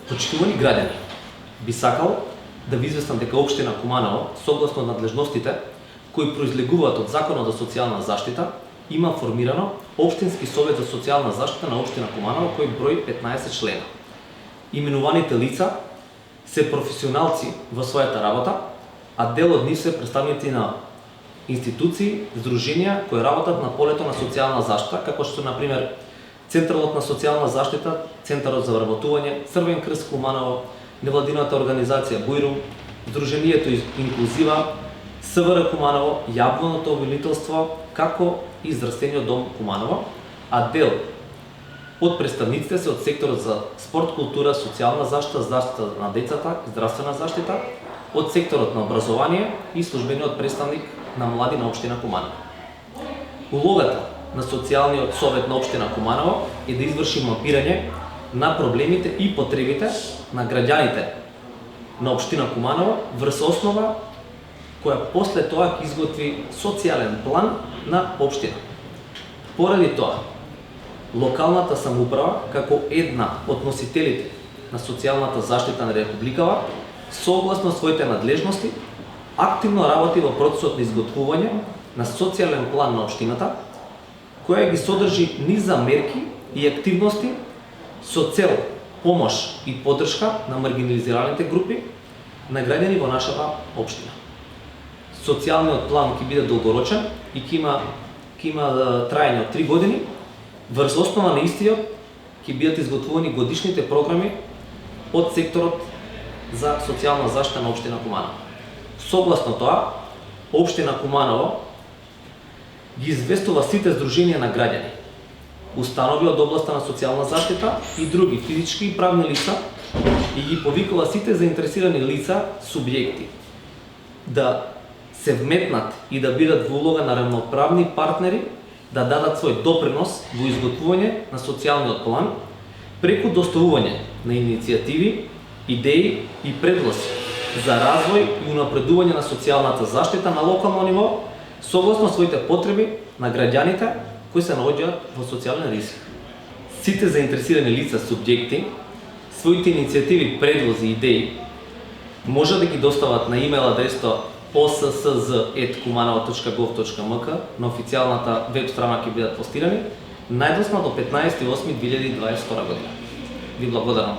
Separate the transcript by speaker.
Speaker 1: Почитувани граѓани, би сакал да ви известам дека општина Куманово, согласно надлежностите кои произлегуваат од Законот за социјална заштита, има формирано Општински совет за социјална заштита на општина Куманово кој брои 15 члена. Именуваните лица се професионалци во својата работа, а дел од нив се представници на институции, здруженија кои работат на полето на социјална заштита, како што например Центарот на социјална заштита, Центарот за вработување, Црвен крст Куманово, невладината организација Бујрум, Здруженијето Инклузива, СВР Куманово, Јавното обвинителство, како и Здравствениот дом Куманово, а дел од представниците се од секторот за спорт, култура, социјална заштита, заштита на децата, здравствена заштита, од секторот на образование и службениот представник на млади на општина Куманово. Улогата на социјалниот совет на општина Куманово е да изврши мапирање на проблемите и потребите на граѓаните на општина Куманово врз основа која после тоа ќе изготви социјален план на општина. Поради тоа, локалната самоуправа како една од носителите на социјалната заштита на Републикава, согласно своите надлежности, активно работи во процесот на изготвување на социјален план на општината, која ги содржи низ мерки и активности со цел помош и поддршка на маргинализираните групи на граѓани во нашата општина. Социјалниот план ќе биде долгорочен и ќе има траење од 3 години. Врз основа на истиот ќе бидат изготвувани годишните програми од секторот за социјална заштита на општина Куманово. Согласно тоа, општина Куманово ги известува сите здруженија на граѓани, установи од областа на социјална заштита и други физички и правни лица и ги повикува сите заинтересирани лица, субјекти, да се вметнат и да бидат во улога на рамноправни партнери, да дадат свој допринос во изготвување на социјалниот план преку доставување на иницијативи, идеи и предлози за развој и унапредување на социјалната заштита на локално ниво, согласно своите потреби на граѓаните кои се наоѓаат во социјален ризик. Сите заинтересирани лица, субјекти, своите иницијативи, предлози и идеи може да ги достават на имейл адресата ossz@kumanovo.gov.mk на официјалната веб страна ќе бидат постирани најдосно до 15.8.2022 година. Ви благодарам.